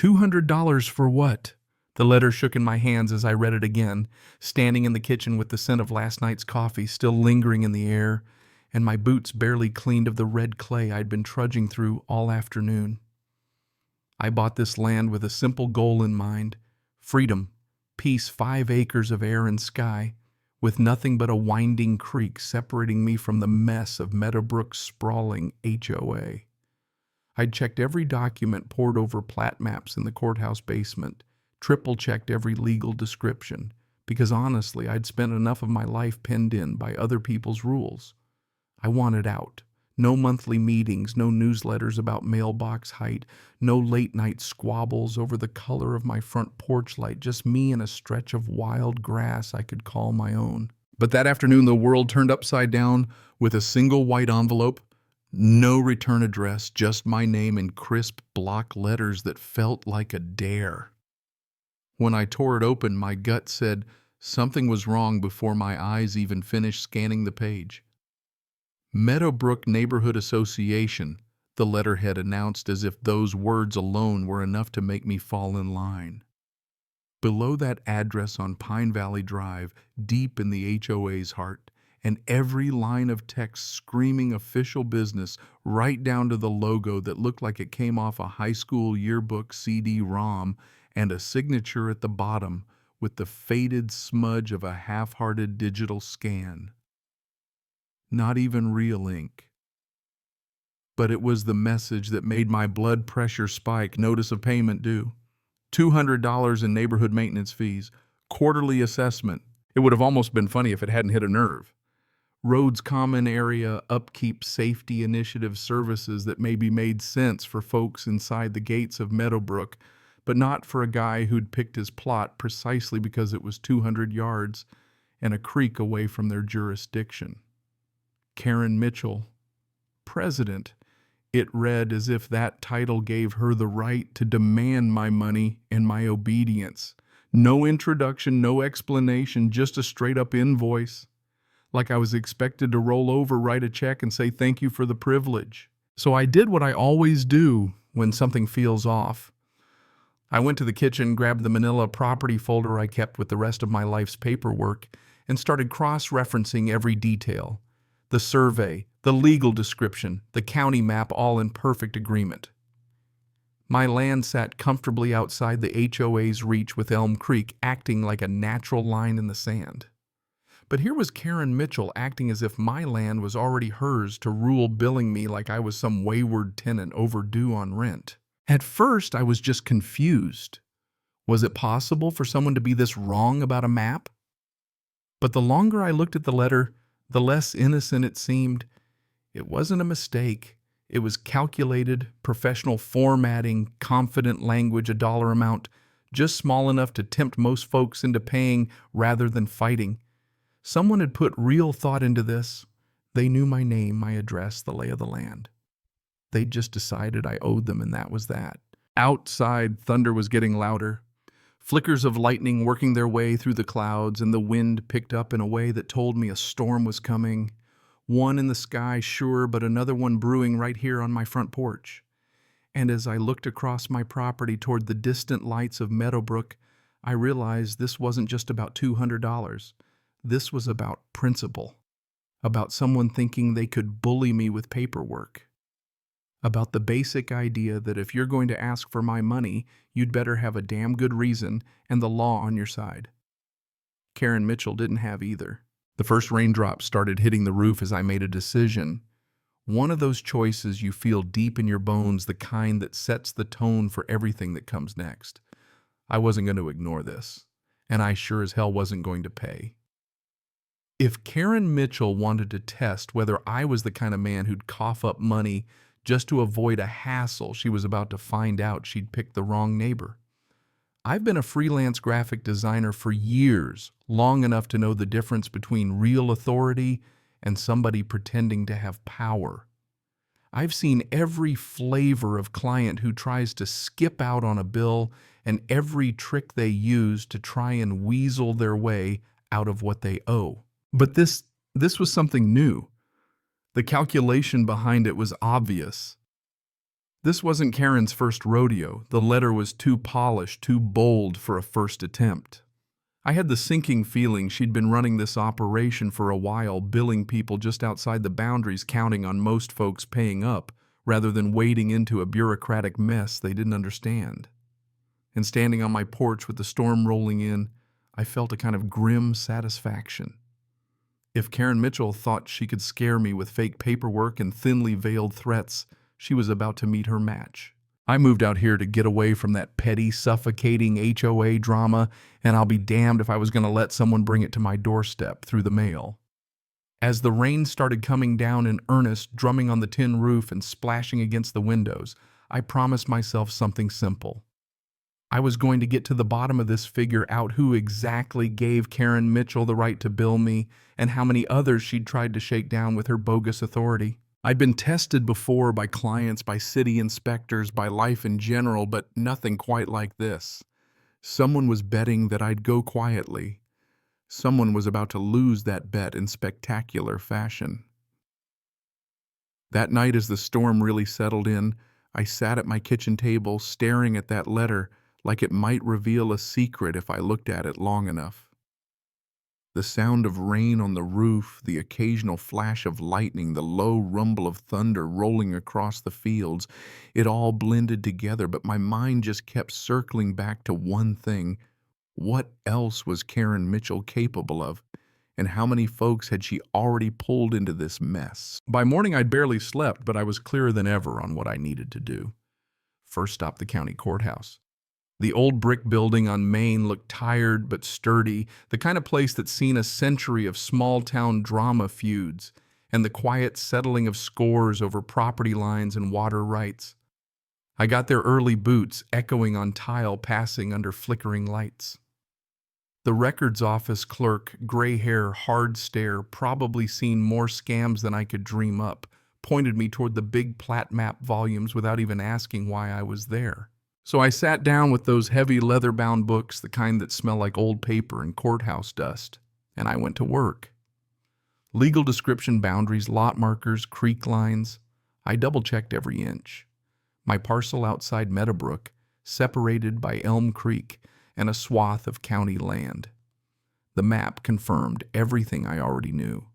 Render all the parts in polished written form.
$200 for what? The letter shook in my hands as I read it again, standing in the kitchen with the scent of last night's coffee still lingering in the air, and my boots barely cleaned of the red clay I'd been trudging through all afternoon. I bought this land with a simple goal in mind: freedom, peace, 5 acres of air and sky, with nothing but a winding creek separating me from the mess of Meadowbrook's sprawling HOA. I'd checked every document, pored over plat maps in the courthouse basement, triple-checked every legal description, because honestly, I'd spent enough of my life penned in by other people's rules. I wanted out. No monthly meetings, no newsletters about mailbox height, no late-night squabbles over the color of my front porch light, just me and a stretch of wild grass I could call my own. But that afternoon, the world turned upside down with a single white envelope. No return address, just my name in crisp block letters that felt like a dare. When I tore it open, my gut said something was wrong before my eyes even finished scanning the page. Meadowbrook Neighborhood Association, the letterhead announced, as if those words alone were enough to make me fall in line. Below that address on Pine Valley Drive, deep in the HOA's heart, and every line of text screaming official business, right down to the logo that looked like it came off a high school yearbook CD-ROM, and a signature at the bottom with the faded smudge of a half-hearted digital scan. Not even real ink. But it was the message that made my blood pressure spike. Notice of payment due. $200 in neighborhood maintenance fees. Quarterly assessment. It would have almost been funny if it hadn't hit a nerve. Roads common area upkeep safety initiative services that maybe made sense for folks inside the gates of Meadowbrook, but not for a guy who'd picked his plot precisely because it was 200 yards and a creek away from their jurisdiction. Karen Mitchell, President. It read as if that title gave her the right to demand my money and my obedience. No introduction, no explanation, just a straight-up invoice. Like I was expected to roll over, write a check, and say thank you for the privilege. So I did what I always do when something feels off. I went to the kitchen, grabbed the manila property folder I kept with the rest of my life's paperwork, and started cross-referencing every detail. The survey, the legal description, the county map, all in perfect agreement. My land sat comfortably outside the HOA's reach with Elm Creek acting like a natural line in the sand. But here was Karen Mitchell acting as if my land was already hers to rule, billing me like I was some wayward tenant overdue on rent. At first, I was just confused. Was it possible for someone to be this wrong about a map? But the longer I looked at the letter, the less innocent it seemed. It wasn't a mistake. It was calculated, professional formatting, confident language, a dollar amount, just small enough to tempt most folks into paying rather than fighting. Someone had put real thought into this. They knew my name, my address, the lay of the land. They'd just decided I owed them, and that was that. Outside, thunder was getting louder. Flickers of lightning working their way through the clouds, and the wind picked up in a way that told me a storm was coming. One in the sky, sure, but another one brewing right here on my front porch. And as I looked across my property toward the distant lights of Meadowbrook, I realized this wasn't just about $200. This was about principle. About someone thinking they could bully me with paperwork. About the basic idea that if you're going to ask for my money, you'd better have a damn good reason and the law on your side. Karen Mitchell didn't have either. The first raindrops started hitting the roof as I made a decision. One of those choices you feel deep in your bones, the kind that sets the tone for everything that comes next. I wasn't going to ignore this, and I sure as hell wasn't going to pay. If Karen Mitchell wanted to test whether I was the kind of man who'd cough up money just to avoid a hassle, she was about to find out she'd picked the wrong neighbor. I've been a freelance graphic designer for years, long enough to know the difference between real authority and somebody pretending to have power. I've seen every flavor of client who tries to skip out on a bill and every trick they use to try and weasel their way out of what they owe. But this was something new. The calculation behind it was obvious. This wasn't Karen's first rodeo. The letter was too polished, too bold for a first attempt. I had the sinking feeling she'd been running this operation for a while, billing people just outside the boundaries, counting on most folks paying up, rather than wading into a bureaucratic mess they didn't understand. And standing on my porch with the storm rolling in, I felt a kind of grim satisfaction. If Karen Mitchell thought she could scare me with fake paperwork and thinly veiled threats, she was about to meet her match. I moved out here to get away from that petty, suffocating HOA drama, and I'll be damned if I was going to let someone bring it to my doorstep through the mail. As the rain started coming down in earnest, drumming on the tin roof and splashing against the windows, I promised myself something simple. I was going to get to the bottom of this, figure out who exactly gave Karen Mitchell the right to bill me and how many others she'd tried to shake down with her bogus authority. I'd been tested before by clients, by city inspectors, by life in general, but nothing quite like this. Someone was betting that I'd go quietly. Someone was about to lose that bet in spectacular fashion. That night, as the storm really settled in, I sat at my kitchen table staring at that letter like it might reveal a secret if I looked at it long enough. The sound of rain on the roof, the occasional flash of lightning, the low rumble of thunder rolling across the fields, it all blended together, but my mind just kept circling back to one thing. What else was Karen Mitchell capable of? And how many folks had she already pulled into this mess? By morning, I'd barely slept, but I was clearer than ever on what I needed to do. First stop the county courthouse. The old brick building on Main looked tired but sturdy, the kind of place that's seen a century of small-town drama feuds and the quiet settling of scores over property lines and water rights. I got there early, boots echoing on tile passing under flickering lights. The records office clerk, gray hair, hard stare, probably seen more scams than I could dream up, pointed me toward the big plat map volumes without even asking why I was there. So I sat down with those heavy leather-bound books, the kind that smell like old paper and courthouse dust, and I went to work. Legal description, boundaries, lot markers, creek lines. I double-checked every inch. My parcel outside Meadowbrook, separated by Elm Creek and a swath of county land. The map confirmed everything I already knew.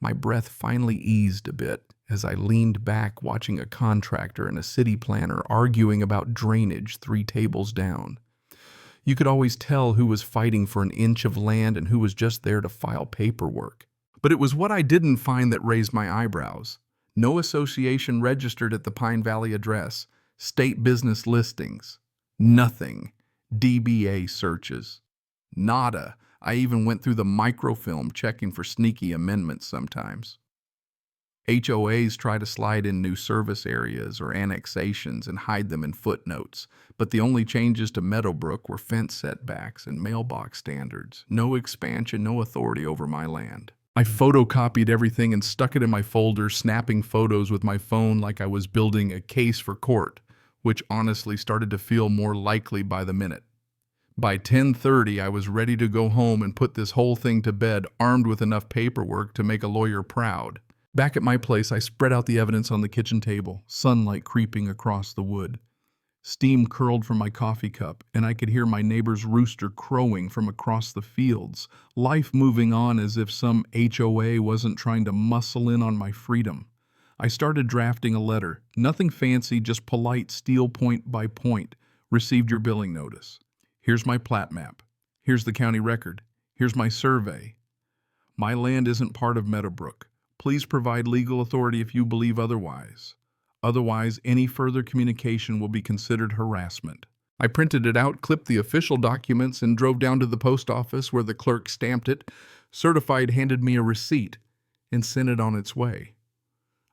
My breath finally eased a bit as I leaned back watching a contractor and a city planner arguing about drainage 3 tables down. You could always tell who was fighting for an inch of land and who was just there to file paperwork. But it was what I didn't find that raised my eyebrows. No association registered at the Pine Valley address, state business listings, nothing, DBA searches, nada. I even went through the microfilm checking for sneaky amendments sometimes. HOAs try to slide in new service areas or annexations and hide them in footnotes, but the only changes to Meadowbrook were fence setbacks and mailbox standards. No expansion, no authority over my land. I photocopied everything and stuck it in my folder, snapping photos with my phone like I was building a case for court, which honestly started to feel more likely by the minute. By 10:30, I was ready to go home and put this whole thing to bed, armed with enough paperwork to make a lawyer proud. Back at my place, I spread out the evidence on the kitchen table, sunlight creeping across the wood. Steam curled from my coffee cup, and I could hear my neighbor's rooster crowing from across the fields, life moving on as if some HOA wasn't trying to muscle in on my freedom. I started drafting a letter. Nothing fancy, just polite, steel point by point. Received your billing notice. Here's my plat map. Here's the county record. Here's my survey. My land isn't part of Meadowbrook. Please provide legal authority if you believe otherwise. Otherwise, any further communication will be considered harassment. I printed it out, clipped the official documents, and drove down to the post office where the clerk stamped it, certified, handed me a receipt, and sent it on its way.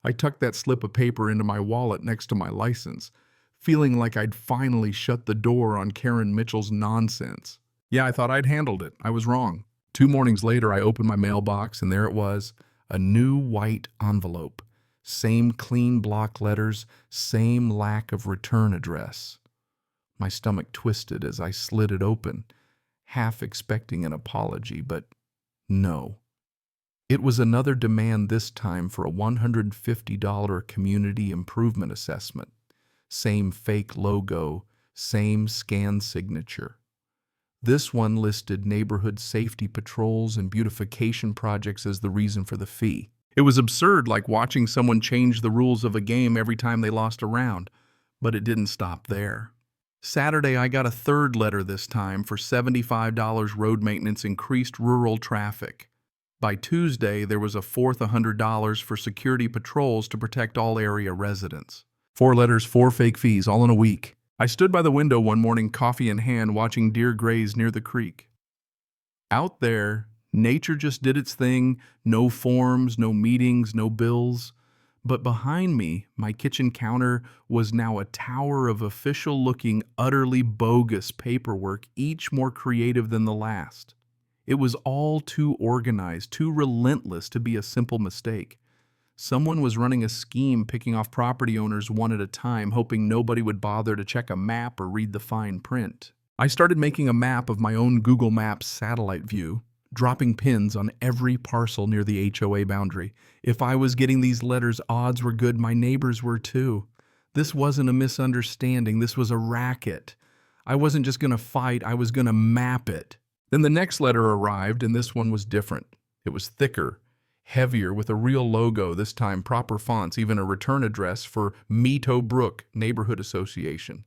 I tucked that slip of paper into my wallet next to my license, feeling like I'd finally shut the door on Karen Mitchell's nonsense. Yeah, I thought I'd handled it. I was wrong. 2 mornings later, I opened my mailbox, and there it was, a new white envelope. Same clean block letters, same lack of return address. My stomach twisted as I slid it open, half expecting an apology, but no. It was another demand, this time for a $150 community improvement assessment. Same fake logo, same scan signature. This one listed neighborhood safety patrols and beautification projects as the reason for the fee. It was absurd, like watching someone change the rules of a game every time they lost a round. But it didn't stop there. Saturday, I got a third letter this time for $75 road maintenance, increased rural traffic. By Tuesday, there was a fourth $100 for security patrols to protect all area residents. 4 letters, 4 fake fees, all in a week. I stood by the window one morning, coffee in hand, watching deer graze near the creek. Out there, nature just did its thing, no forms, no meetings, no bills. But behind me, my kitchen counter was now a tower of official-looking, utterly bogus paperwork, each more creative than the last. It was all too organized, too relentless to be a simple mistake. Someone was running a scheme, picking off property owners one at a time, hoping nobody would bother to check a map or read the fine print. I started making a map of my own Google Maps satellite view, dropping pins on every parcel near the HOA boundary. If I was getting these letters, odds were good my neighbors were too. This wasn't a misunderstanding, this was a racket. I wasn't just going to fight, I was going to map it. Then the next letter arrived, and this one was different. It was thicker, heavier, with a real logo, this time proper fonts, even a return address for Meadow Brook Neighborhood Association.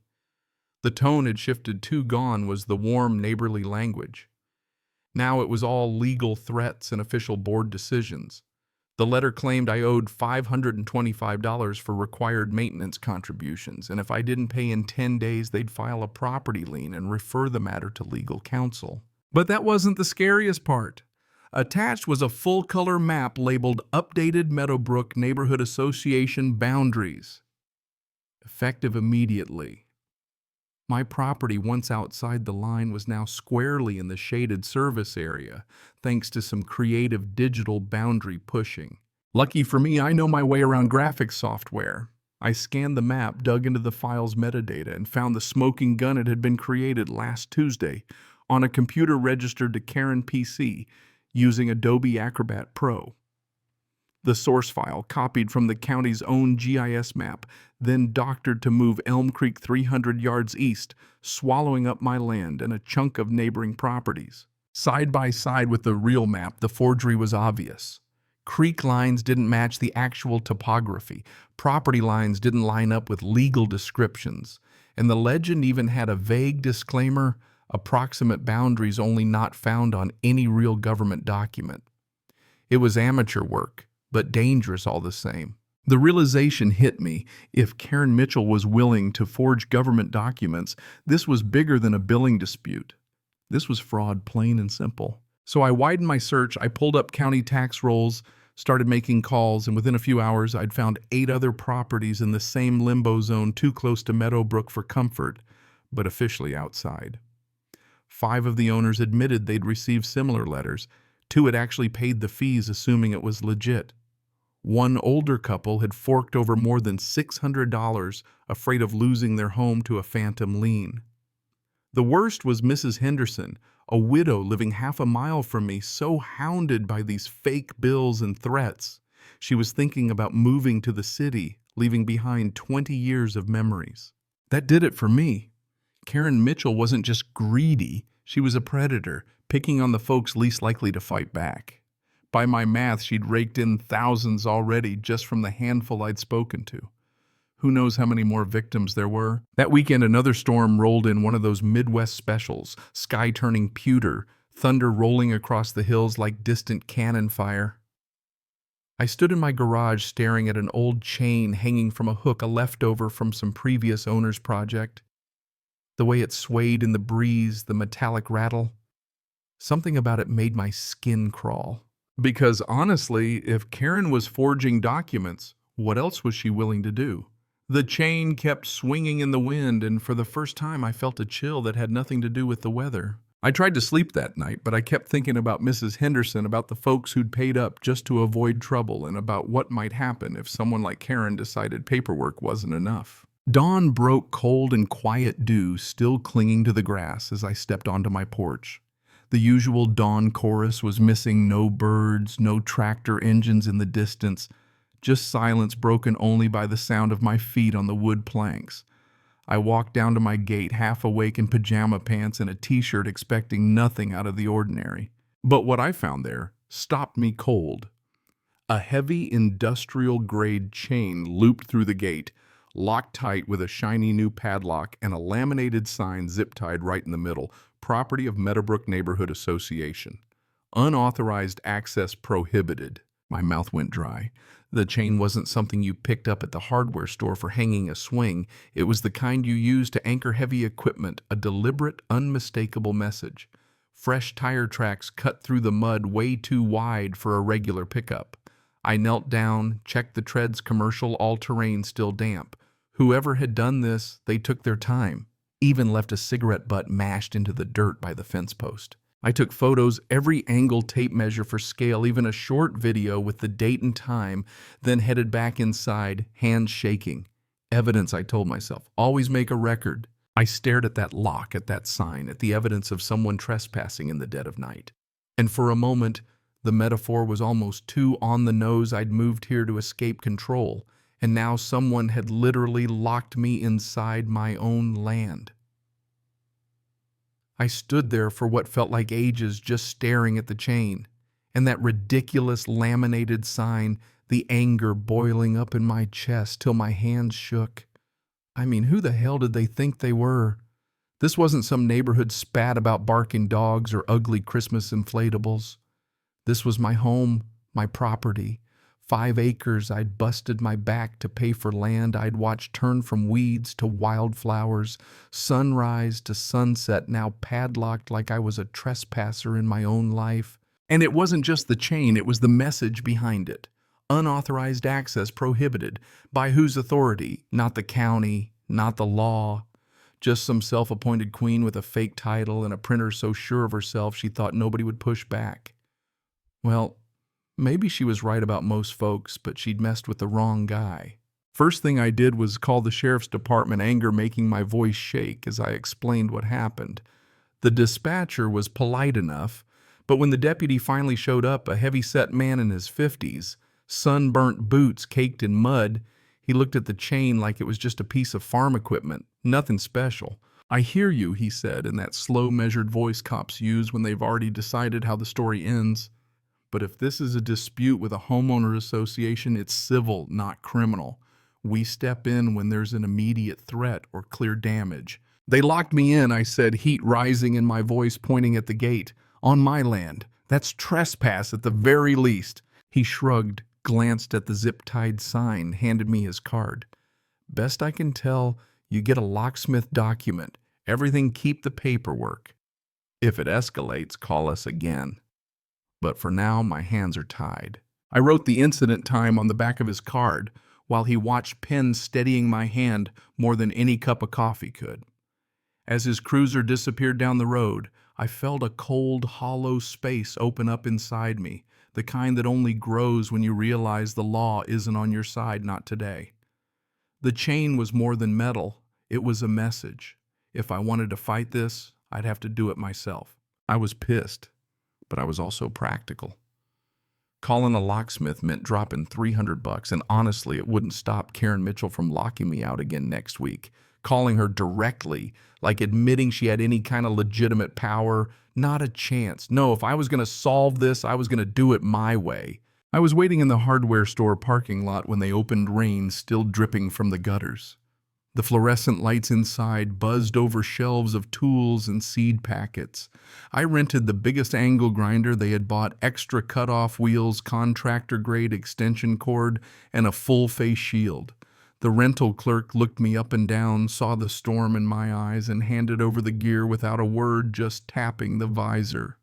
The tone had shifted too, gone was the warm neighborly language. Now it was all legal threats and official board decisions. The letter claimed I owed $525 for required maintenance contributions, and if I didn't pay in 10 days, they'd file a property lien and refer the matter to legal counsel. But that wasn't the scariest part. Attached was a full-color map labeled Updated Meadowbrook Neighborhood Association Boundaries. Effective immediately. My property, once outside the line, was now squarely in the shaded service area, thanks to some creative digital boundary pushing. Lucky for me, I know my way around graphics software. I scanned the map, dug into the file's metadata, and found the smoking gun it had been created last Tuesday on a computer registered to Karen PC using Adobe Acrobat Pro. The source file, copied from the county's own GIS map, then doctored to move Elm Creek 300 yards east, swallowing up my land and a chunk of neighboring properties. Side by side with the real map, the forgery was obvious. Creek lines didn't match the actual topography, property lines didn't line up with legal descriptions, and the legend even had a vague disclaimer: approximate boundaries only not found on any real government document. It was amateur work, but dangerous all the same. The realization hit me: if Karen Mitchell was willing to forge government documents, this was bigger than a billing dispute. This was fraud, plain and simple. So I widened my search, I pulled up county tax rolls, started making calls, and within a few hours I'd found 8 other properties in the same limbo zone, too close to Meadowbrook for comfort, but officially outside. 5 of the owners admitted they'd received similar letters. 2 had actually paid the fees, assuming it was legit. One older couple had forked over more than $600, afraid of losing their home to a phantom lien. The worst was Mrs. Henderson, a widow living half a mile from me, so hounded by these fake bills and threats. She was thinking about moving to the city, leaving behind 20 years of memories. That did it for me. Karen Mitchell wasn't just greedy, she was a predator, picking on the folks least likely to fight back. By my math, she'd raked in thousands already just from the handful I'd spoken to. Who knows how many more victims there were? That weekend, another storm rolled in, one of those Midwest specials, sky turning pewter, thunder rolling across the hills like distant cannon fire. I stood in my garage staring at an old chain hanging from a hook, a leftover from some previous owner's project. The way it swayed in the breeze, the metallic rattle. Something about it made my skin crawl. Because honestly, if Karen was forging documents, what else was she willing to do? The chain kept swinging in the wind, and for the first time I felt a chill that had nothing to do with the weather. I tried to sleep that night, but I kept thinking about Mrs. Henderson, about the folks who'd paid up just to avoid trouble, and about what might happen if someone like Karen decided paperwork wasn't enough. Dawn broke, cold and quiet dew still clinging to the grass as I stepped onto my porch. The usual dawn chorus was missing: no birds, no tractor engines in the distance, just silence broken only by the sound of my feet on the wood planks. I walked down to my gate, half awake in pajama pants and a t-shirt, expecting nothing out of the ordinary. But what I found there stopped me cold. A heavy industrial-grade chain looped through the gate, locked tight with a shiny new padlock and a laminated sign zip-tied right in the middle, property of Meadowbrook Neighborhood Association. Unauthorized access prohibited. My mouth went dry. The chain wasn't something you picked up at the hardware store for hanging a swing. It was the kind you use to anchor heavy equipment, a deliberate, unmistakable message. Fresh tire tracks cut through the mud way too wide for a regular pickup. I knelt down, checked the treads, commercial, all-terrain, still damp. Whoever had done this, they took their time. Even left a cigarette butt mashed into the dirt by the fence post. I took photos, every angle, tape measure for scale, even a short video with the date and time, then headed back inside, hands shaking. Evidence, I told myself. Always make a record. I stared at that lock, at that sign, at the evidence of someone trespassing in the dead of night. And for a moment, the metaphor was almost too on the nose. I'd moved here to escape control, and now someone had literally locked me inside my own land. I stood there for what felt like ages, just staring at the chain, and that ridiculous laminated sign, the anger boiling up in my chest till my hands shook. I mean, who the hell did they think they were? This wasn't some neighborhood spat about barking dogs or ugly Christmas inflatables. This was my home, my property. 5 acres I'd busted my back to pay for, land I'd watched turn from weeds to wildflowers, sunrise to sunset, now padlocked like I was a trespasser in my own life. And it wasn't just the chain, it was the message behind it. Unauthorized access prohibited. By whose authority? Not the county, not the law. Just some self-appointed queen with a fake title and a printer so sure of herself she thought nobody would push back. Well, maybe she was right about most folks, but she'd messed with the wrong guy. First thing I did was call the sheriff's department, anger making my voice shake as I explained what happened. The dispatcher was polite enough, but when the deputy finally showed up, a heavy-set man in his 50s, sunburnt boots caked in mud, he looked at the chain like it was just a piece of farm equipment, nothing special. "I hear you," he said in that slow, measured voice cops use when they've already decided how the story ends. "But if this is a dispute with a homeowner association, it's civil, not criminal. We step in when there's an immediate threat or clear damage." "They locked me in," I said, heat rising in my voice, pointing at the gate. "On my land. That's trespass at the very least." He shrugged, glanced at the zip-tied sign, handed me his card. "Best I can tell, you get a locksmith document. Everything, keep the paperwork. If it escalates, call us again. But for now, my hands are tied." I wrote the incident time on the back of his card, while he watched pen steadying my hand more than any cup of coffee could. As his cruiser disappeared down the road, I felt a cold, hollow space open up inside me, the kind that only grows when you realize the law isn't on your side, not today. The chain was more than metal. It was a message. If I wanted to fight this, I'd have to do it myself. I was pissed, but I was also practical. Calling a locksmith meant dropping $300, and honestly, it wouldn't stop Karen Mitchell from locking me out again next week. Calling her directly, like admitting she had any kind of legitimate power, not a chance. No, if I was going to solve this, I was going to do it my way. I was waiting in the hardware store parking lot when they opened, rain still dripping from the gutters. The fluorescent lights inside buzzed over shelves of tools and seed packets. I rented the biggest angle grinder they had bought, extra cut-off wheels, contractor-grade extension cord, and a full-face shield. The rental clerk looked me up and down, saw the storm in my eyes, and handed over the gear without a word, just tapping the visor.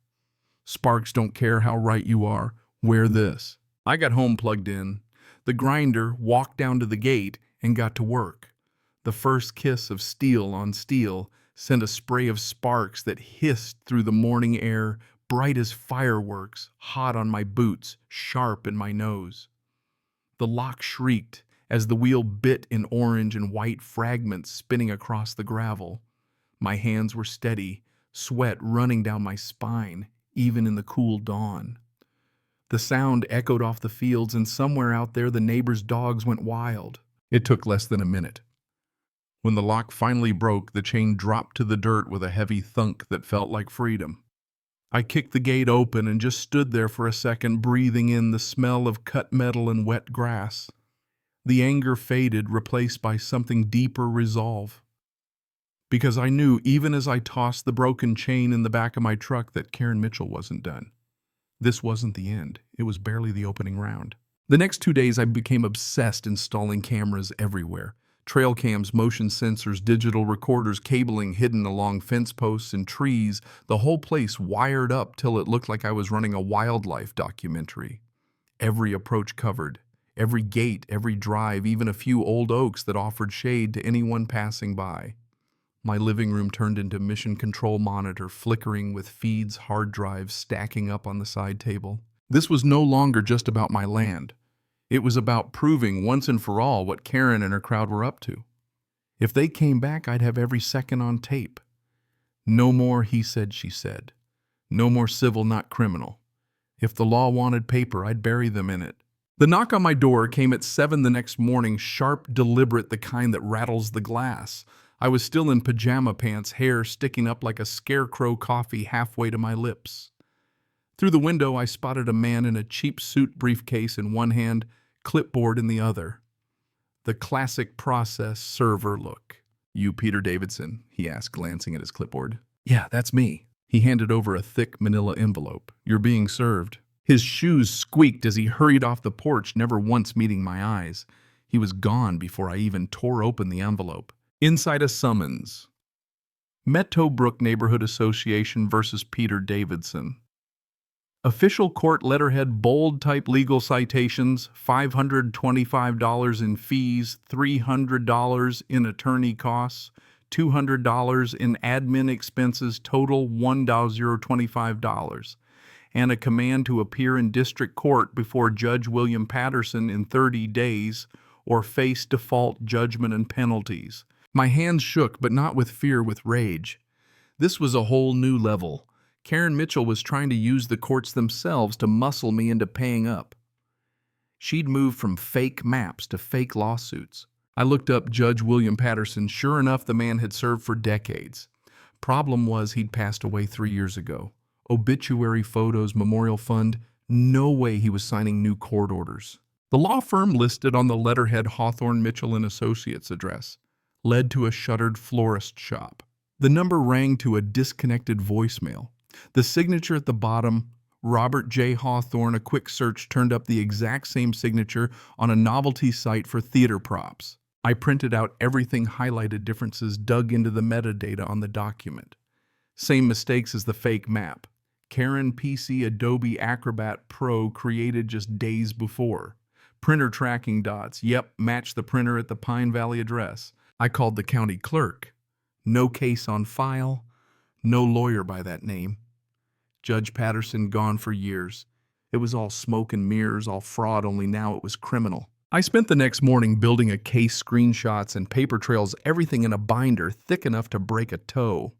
"Sparks don't care how right you are. Wear this." I got home plugged in. The grinder, walked down to the gate, and got to work. The first kiss of steel on steel sent a spray of sparks that hissed through the morning air, bright as fireworks, hot on my boots, sharp in my nose. The lock shrieked as the wheel bit in orange and white fragments spinning across the gravel. My hands were steady, sweat running down my spine, even in the cool dawn. The sound echoed off the fields, and somewhere out there the neighbors' dogs went wild. It took less than a minute. When the lock finally broke, the chain dropped to the dirt with a heavy thunk that felt like freedom. I kicked the gate open and just stood there for a second, breathing in the smell of cut metal and wet grass. The anger faded, replaced by something deeper resolve. Because I knew, even as I tossed the broken chain in the back of my truck, that Karen Mitchell wasn't done. This wasn't the end. It was barely the opening round. The next 2 days, I became obsessed installing cameras everywhere. Trail cams, motion sensors, digital recorders, cabling hidden along fence posts and trees, the whole place wired up till it looked like I was running a wildlife documentary. Every approach covered, every gate, every drive, even a few old oaks that offered shade to anyone passing by. My living room turned into mission control monitor, flickering with feeds, hard drives stacking up on the side table. This was no longer just about my land. It was about proving once and for all what Karen and her crowd were up to. If they came back, I'd have every second on tape. No more he said, she said. No more civil, not criminal. If the law wanted paper, I'd bury them in it. The knock on my door came at 7 the next morning, sharp, deliberate, the kind that rattles the glass. I was still in pajama pants, hair sticking up like a scarecrow, coffee halfway to my lips. Through the window, I spotted a man in a cheap suit briefcase in one hand, clipboard in the other. The classic process server look. "You Peter Davidson?" he asked, glancing at his clipboard. "Yeah, that's me." He handed over a thick manila envelope. "You're being served." His shoes squeaked as he hurried off the porch, never once meeting my eyes. He was gone before I even tore open the envelope. Inside, a summons. Meadowbrook Neighborhood Association versus Peter Davidson. Official court letterhead, bold-type legal citations, $525 in fees, $300 in attorney costs, $200 in admin expenses, total $1,025, and a command to appear in district court before Judge William Patterson in 30 days or face default judgment and penalties. My hands shook, but not with fear, with rage. This was a whole new level. Karen Mitchell was trying to use the courts themselves to muscle me into paying up. She'd moved from fake maps to fake lawsuits. I looked up Judge William Patterson. Sure enough, the man had served for decades. Problem was, he'd passed away 3 years ago. Obituary photos, memorial fund, no way he was signing new court orders. The law firm listed on the letterhead Hawthorne Mitchell and Associates address led to a shuttered florist shop. The number rang to a disconnected voicemail. The signature at the bottom, Robert J. Hawthorne. A quick search turned up the exact same signature on a novelty site for theater props. I printed out everything, highlighted differences, dug into the metadata on the document. Same mistakes as the fake map. Karen PC Adobe Acrobat Pro created just days before. Printer tracking dots. Yep, matched the printer at the Pine Valley address. I called the county clerk. No case on file. No lawyer by that name. Judge Patterson gone for years. It was all smoke and mirrors, all fraud, only now it was criminal. I spent the next morning building a case, screenshots and paper trails, everything in a binder thick enough to break a toe.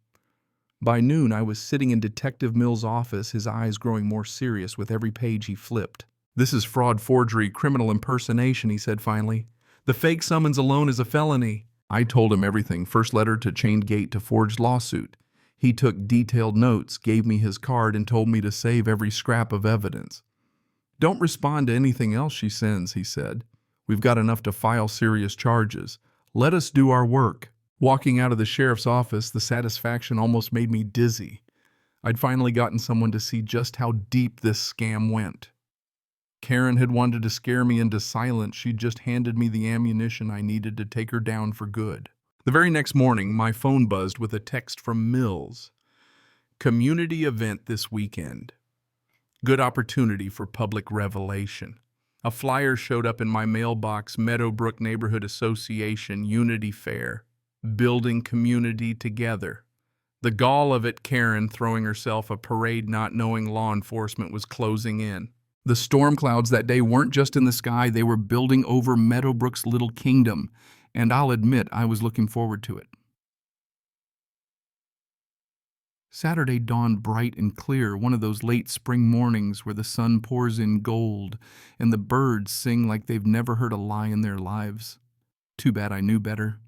By noon, I was sitting in Detective Mill's office, his eyes growing more serious with every page he flipped. "This is fraud, forgery, criminal impersonation," he said finally. "The fake summons alone is a felony." I told him everything, first letter to chained gate to forged lawsuit. He took detailed notes, gave me his card, and told me to save every scrap of evidence. "Don't respond to anything else she sends," he said. "We've got enough to file serious charges. Let us do our work." Walking out of the sheriff's office, the satisfaction almost made me dizzy. I'd finally gotten someone to see just how deep this scam went. Karen had wanted to scare me into silence. She'd just handed me the ammunition I needed to take her down for good. The very next morning, my phone buzzed with a text from Mills. "Community event this weekend. Good opportunity for public revelation." A flyer showed up in my mailbox. Meadowbrook Neighborhood Association Unity Fair. Building community together. The gall of it, Karen throwing herself a parade not knowing law enforcement was closing in. The storm clouds that day weren't just in the sky, they were building over Meadowbrook's little kingdom, and I'll admit I was looking forward to it. Saturday dawned bright and clear, one of those late spring mornings where the sun pours in gold and the birds sing like they've never heard a lie in their lives. Too bad I knew better.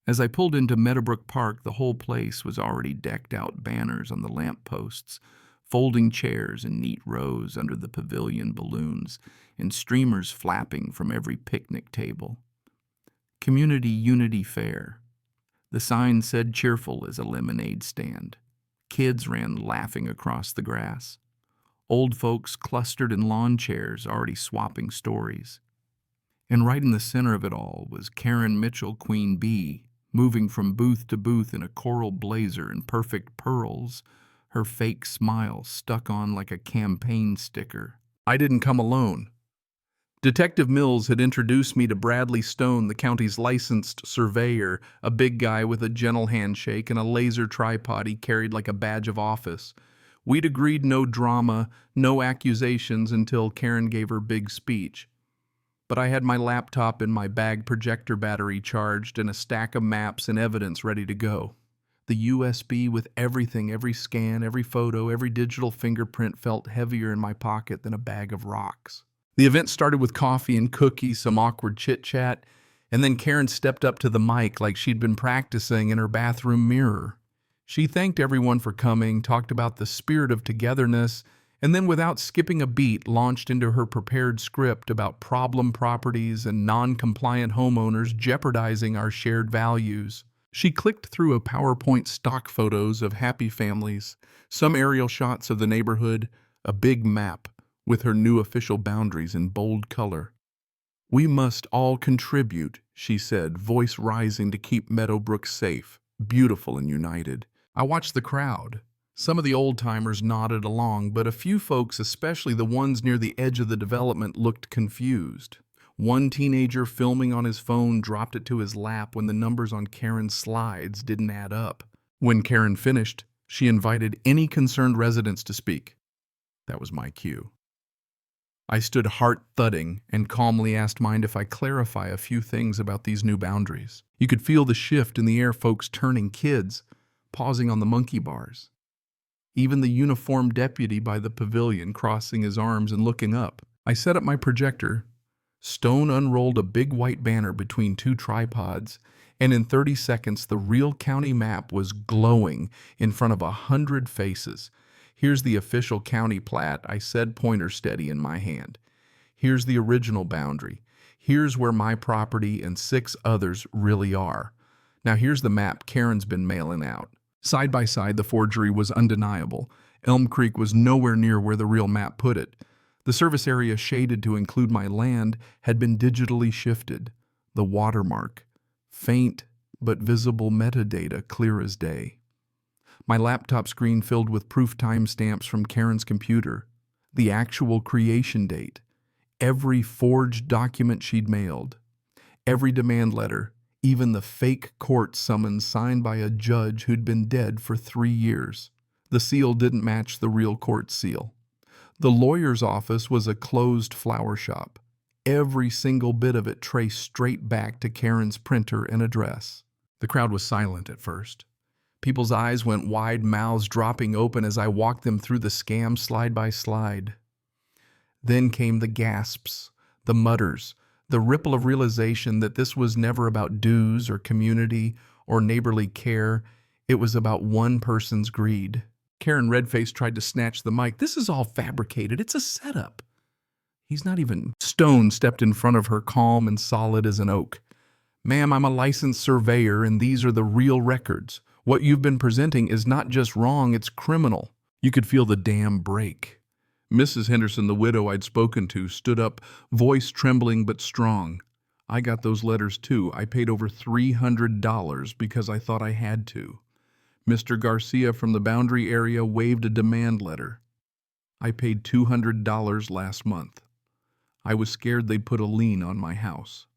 As I pulled into Meadowbrook Park, the whole place was already decked out banners on the lamp posts, folding chairs in neat rows under the pavilion balloons, and streamers flapping from every picnic table. Community Unity Fair. The sign said cheerful as a lemonade stand. Kids ran laughing across the grass. Old folks clustered in lawn chairs, already swapping stories. And right in the center of it all was Karen Mitchell, Queen Bee, moving from booth to booth in a coral blazer and perfect pearls, her fake smile stuck on like a campaign sticker. I didn't come alone. Detective Mills had introduced me to Bradley Stone, the county's licensed surveyor, a big guy with a gentle handshake and a laser tripod he carried like a badge of office. We'd agreed no drama, no accusations until Karen gave her big speech. But I had my laptop and my bag projector battery charged and a stack of maps and evidence ready to go. The USB with everything, every scan, every photo, every digital fingerprint felt heavier in my pocket than a bag of rocks. The event started with coffee and cookies, some awkward chit-chat, and then Karen stepped up to the mic like she'd been practicing in her bathroom mirror. She thanked everyone for coming, talked about the spirit of togetherness, and then without skipping a beat, launched into her prepared script about problem properties and non-compliant homeowners jeopardizing our shared values. She clicked through a PowerPoint stock photos of happy families, some aerial shots of the neighborhood, a big map with her new official boundaries in bold color. "We must all contribute," she said, voice rising to keep Meadowbrook safe, beautiful and united. I watched the crowd. Some of the old-timers nodded along, but a few folks, especially the ones near the edge of the development, looked confused. One teenager filming on his phone dropped it to his lap when the numbers on Karen's slides didn't add up. When Karen finished, she invited any concerned residents to speak. That was my cue. I stood heart-thudding and calmly asked Mind if I clarify a few things about these new boundaries. You could feel the shift in the air, folks turning, kids pausing on the monkey bars. Even the uniformed deputy by the pavilion crossing his arms and looking up. I set up my projector. Stone unrolled a big white banner between two tripods, and in 30 seconds the real county map was glowing in front of 100 faces. "Here's the official county plat," I said, pointer steady in my hand. "Here's the original boundary. Here's where my property and 6 others really are. Now here's the map Karen's been mailing out." Side by side, the forgery was undeniable. Elm Creek was nowhere near where the real map put it. The service area shaded to include my land had been digitally shifted. The watermark, faint but visible metadata, clear as day. My laptop screen filled with proof timestamps from Karen's computer. The actual creation date. Every forged document she'd mailed. Every demand letter. Even the fake court summons signed by a judge who'd been dead for 3 years. The seal didn't match the real court seal. The lawyer's office was a closed flower shop. Every single bit of it traced straight back to Karen's printer and address. The crowd was silent at first. People's eyes went wide, mouths dropping open as I walked them through the scam slide by slide. Then came the gasps, the mutters, the ripple of realization that this was never about dues or community or neighborly care. It was about one person's greed. Karen Redface tried to snatch the mic. "This is all fabricated. It's a setup." He's not even. Stone stepped in front of her, calm and solid as an oak. "Ma'am, I'm a licensed surveyor, and these are the real records. What you've been presenting is not just wrong, it's criminal." You could feel the dam break. Mrs. Henderson, the widow I'd spoken to, stood up, voice trembling but strong. "I got those letters too. I paid over $300 because I thought I had to. Mr. Garcia from the Boundary area waved a demand letter. I paid $200 last month. I was scared they'd put a lien on my house."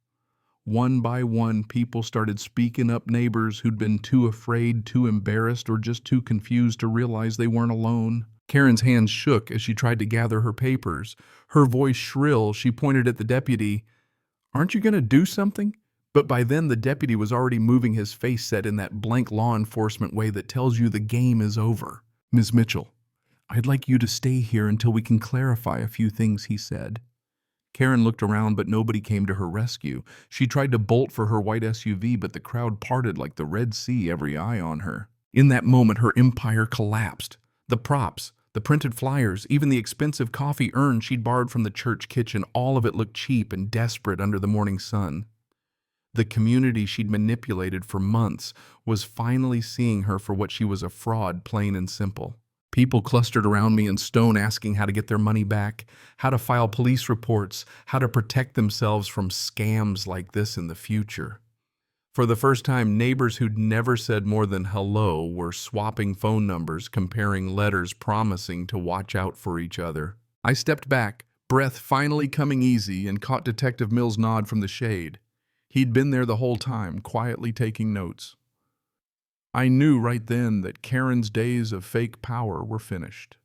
One by one, people started speaking up, neighbors who'd been too afraid, too embarrassed, or just too confused to realize they weren't alone. Karen's hands shook as she tried to gather her papers. Her voice shrill, she pointed at the deputy. "Aren't you going to do something?" But by then the deputy was already moving, his face set in that blank law enforcement way that tells you the game is over. "Ms. Mitchell, I'd like you to stay here until we can clarify a few things," he said. Karen looked around, but nobody came to her rescue. She tried to bolt for her white SUV, but the crowd parted like the Red Sea, every eye on her. In that moment, her empire collapsed. The props, the printed flyers, even the expensive coffee urn she'd borrowed from the church kitchen, all of it looked cheap and desperate under the morning sun. The community she'd manipulated for months was finally seeing her for what she was, a fraud, plain and simple. People clustered around me in stone asking how to get their money back, how to file police reports, how to protect themselves from scams like this in the future. For the first time, neighbors who'd never said more than hello were swapping phone numbers, comparing letters, promising to watch out for each other. I stepped back, breath finally coming easy, and caught Detective Mill's nod from the shade. He'd been there the whole time, quietly taking notes. I knew right then that Karen's days of fake power were finished.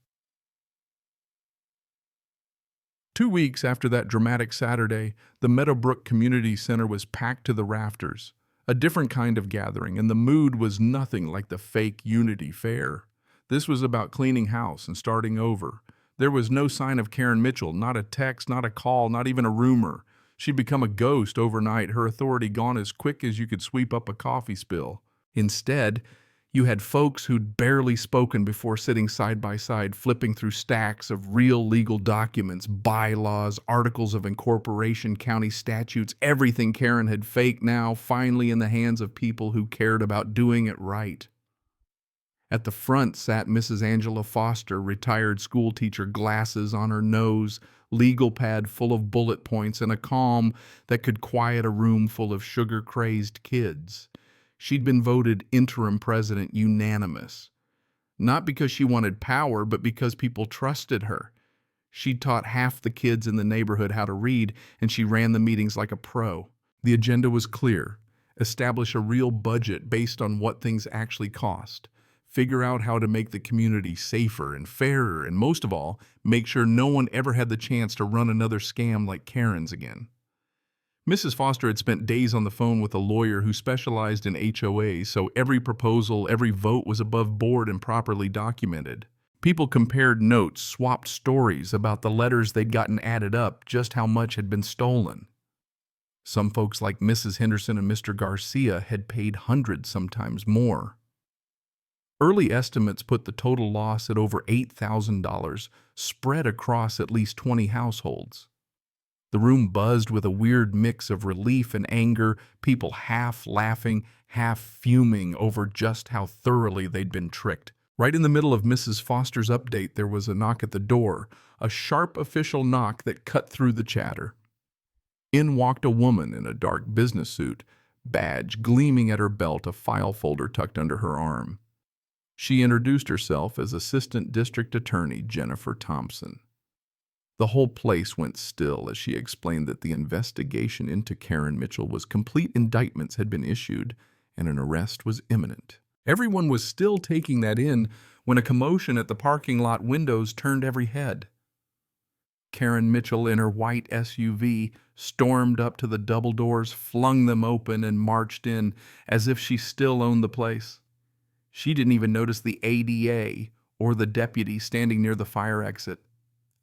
2 weeks after that dramatic Saturday, the Meadowbrook Community Center was packed to the rafters. A different kind of gathering, and the mood was nothing like the fake Unity Fair. This was about cleaning house and starting over. There was no sign of Karen Mitchell, not a text, not a call, not even a rumor. She'd become a ghost overnight, her authority gone as quick as you could sweep up a coffee spill. Instead, you had folks who'd barely spoken before sitting side by side, flipping through stacks of real legal documents, bylaws, articles of incorporation, county statutes, everything Karen had faked now finally in the hands of people who cared about doing it right. At the front sat Mrs. Angela Foster, retired schoolteacher, glasses on her nose, legal pad full of bullet points, and a calm that could quiet a room full of sugar-crazed kids. She'd been voted interim president unanimous. Not because she wanted power, but because people trusted her. She'd taught half the kids in the neighborhood how to read, and she ran the meetings like a pro. The agenda was clear. Establish a real budget based on what things actually cost. Figure out how to make the community safer and fairer, and most of all, make sure no one ever had the chance to run another scam like Karen's again. Mrs. Foster had spent days on the phone with a lawyer who specialized in HOAs, so every proposal, every vote was above board and properly documented. People compared notes, swapped stories about the letters they'd gotten added up, just how much had been stolen. Some folks like Mrs. Henderson and Mr. Garcia had paid hundreds, sometimes more. Early estimates put the total loss at over $8,000, spread across at least 20 households. The room buzzed with a weird mix of relief and anger, people half laughing, half fuming over just how thoroughly they'd been tricked. Right in the middle of Mrs. Foster's update, there was a knock at the door, a sharp official knock that cut through the chatter. In walked a woman in a dark business suit, badge gleaming at her belt, a file folder tucked under her arm. She introduced herself as Assistant District Attorney Jennifer Thompson. The whole place went still as she explained that the investigation into Karen Mitchell was complete, indictments had been issued, and an arrest was imminent. Everyone was still taking that in when a commotion at the parking lot windows turned every head. Karen Mitchell in her white SUV stormed up to the double doors, flung them open, and marched in as if she still owned the place. She didn't even notice the ADA or the deputy standing near the fire exit.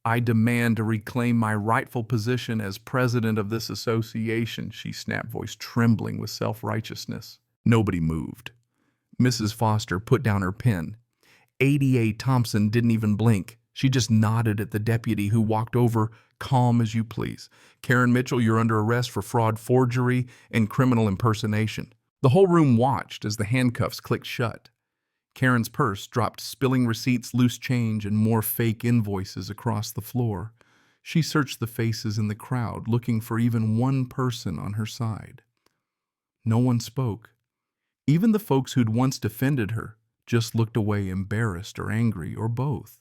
"I demand to reclaim my rightful position as president of this association," she snapped, voice trembling with self-righteousness. Nobody moved. Mrs. Foster put down her pen. ADA Thompson didn't even blink. She just nodded at the deputy, who walked over, calm as you please. "Karen Mitchell, you're under arrest for fraud, forgery, and criminal impersonation." The whole room watched as the handcuffs clicked shut. Karen's purse dropped, spilling receipts, loose change, and more fake invoices across the floor. She searched the faces in the crowd, looking for even one person on her side. No one spoke. Even the folks who'd once defended her just looked away, embarrassed or angry, or both.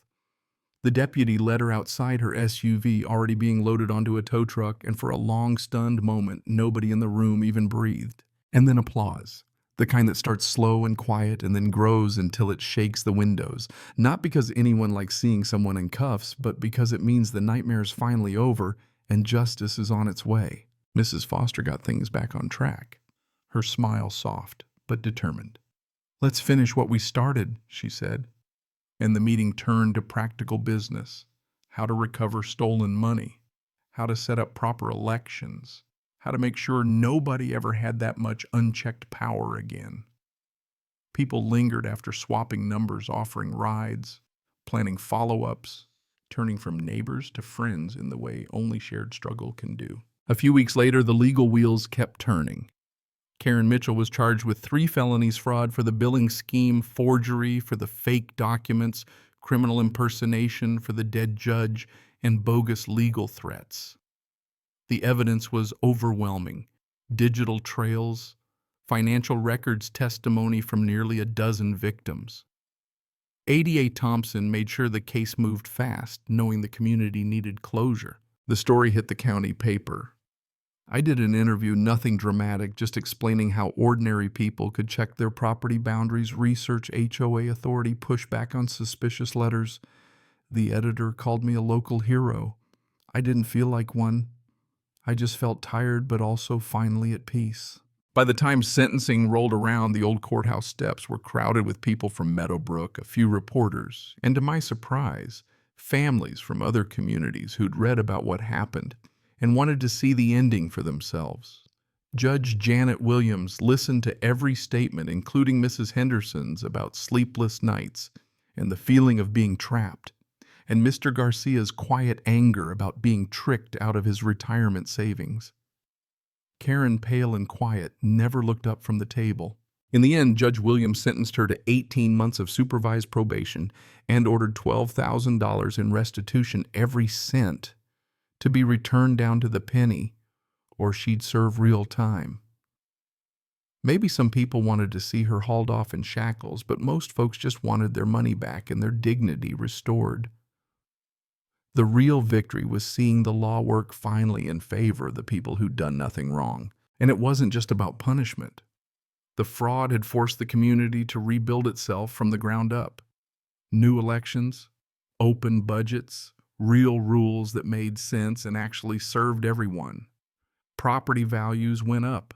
The deputy led her outside her SUV, already being loaded onto a tow truck, and for a long, stunned moment, nobody in the room even breathed. And then applause. The kind that starts slow and quiet and then grows until it shakes the windows. Not because anyone likes seeing someone in cuffs, but because it means the nightmare's finally over and justice is on its way. Mrs. Foster got things back on track, her smile soft but determined. "Let's finish what we started," she said. And the meeting turned to practical business, how to recover stolen money, how to set up proper elections, how to make sure nobody ever had that much unchecked power again. People lingered after swapping numbers, offering rides, planning follow-ups, turning from neighbors to friends in the way only shared struggle can do. A few weeks later, the legal wheels kept turning. Karen Mitchell was charged with 3 felonies: fraud for the billing scheme, forgery for the fake documents, criminal impersonation for the dead judge, and bogus legal threats. The evidence was overwhelming. Digital trails, financial records, testimony from nearly a dozen victims. ADA Thompson made sure the case moved fast, knowing the community needed closure. The story hit the county paper. I did an interview, nothing dramatic, just explaining how ordinary people could check their property boundaries, research HOA authority, push back on suspicious letters. The editor called me a local hero. I didn't feel like one. I just felt tired, but also finally at peace. By the time sentencing rolled around, the old courthouse steps were crowded with people from Meadowbrook, a few reporters, and to my surprise, families from other communities who'd read about what happened and wanted to see the ending for themselves. Judge Janet Williams listened to every statement, including Mrs. Henderson's about sleepless nights and the feeling of being trapped, and Mr. Garcia's quiet anger about being tricked out of his retirement savings. Karen, pale and quiet, never looked up from the table. In the end, Judge Williams sentenced her to 18 months of supervised probation and ordered $12,000 in restitution, every cent, to be returned down to the penny, or she'd serve real time. Maybe some people wanted to see her hauled off in shackles, but most folks just wanted their money back and their dignity restored. The real victory was seeing the law work finally in favor of the people who'd done nothing wrong. And it wasn't just about punishment. The fraud had forced the community to rebuild itself from the ground up. New elections, open budgets, real rules that made sense and actually served everyone. Property values went up.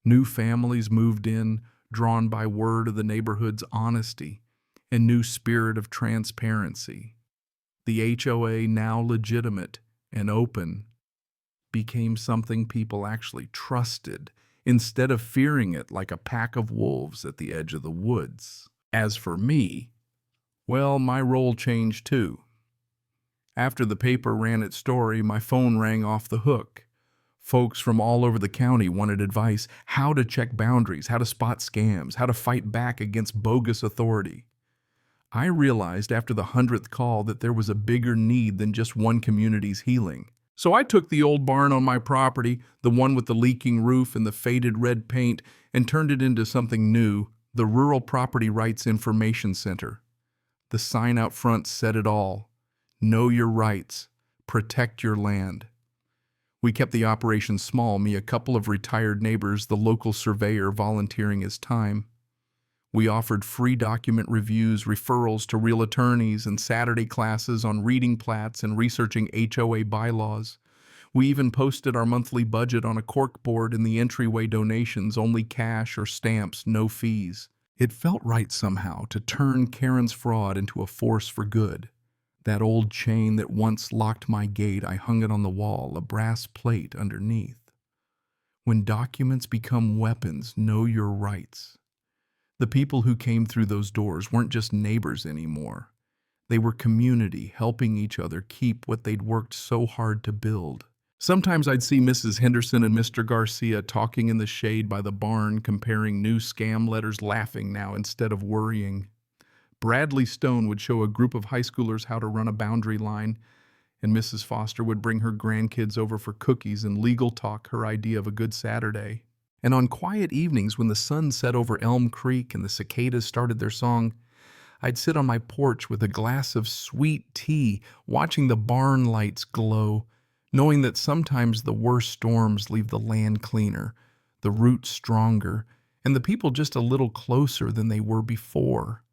New families moved in, drawn by word of the neighborhood's honesty and new spirit of transparency. The HOA, now legitimate and open, became something people actually trusted instead of fearing it like a pack of wolves at the edge of the woods. As for me, well, my role changed too. After the paper ran its story, my phone rang off the hook. Folks from all over the county wanted advice: how to check boundaries, how to spot scams, how to fight back against bogus authority. I realized after the 100th call that there was a bigger need than just one community's healing. So I took the old barn on my property, the one with the leaking roof and the faded red paint, and turned it into something new, the Rural Property Rights Information Center. The sign out front said it all: know your rights, protect your land. We kept the operation small, me, a couple of retired neighbors, the local surveyor volunteering his time. We offered free document reviews, referrals to real attorneys, and Saturday classes on reading plats and researching HOA bylaws. We even posted our monthly budget on a corkboard in the entryway: donations, only cash or stamps, no fees. It felt right somehow to turn Karen's fraud into a force for good. That old chain that once locked my gate, I hung it on the wall, a brass plate underneath. When documents become weapons, know your rights. The people who came through those doors weren't just neighbors anymore. They were community, helping each other keep what they'd worked so hard to build. Sometimes I'd see Mrs. Henderson and Mr. Garcia talking in the shade by the barn, comparing new scam letters, laughing now instead of worrying. Bradley Stone would show a group of high schoolers how to run a boundary line, and Mrs. Foster would bring her grandkids over for cookies and legal talk, her idea of a good Saturday. And on quiet evenings when the sun set over Elm Creek and the cicadas started their song, I'd sit on my porch with a glass of sweet tea, watching the barn lights glow, knowing that sometimes the worst storms leave the land cleaner, the roots stronger, and the people just a little closer than they were before.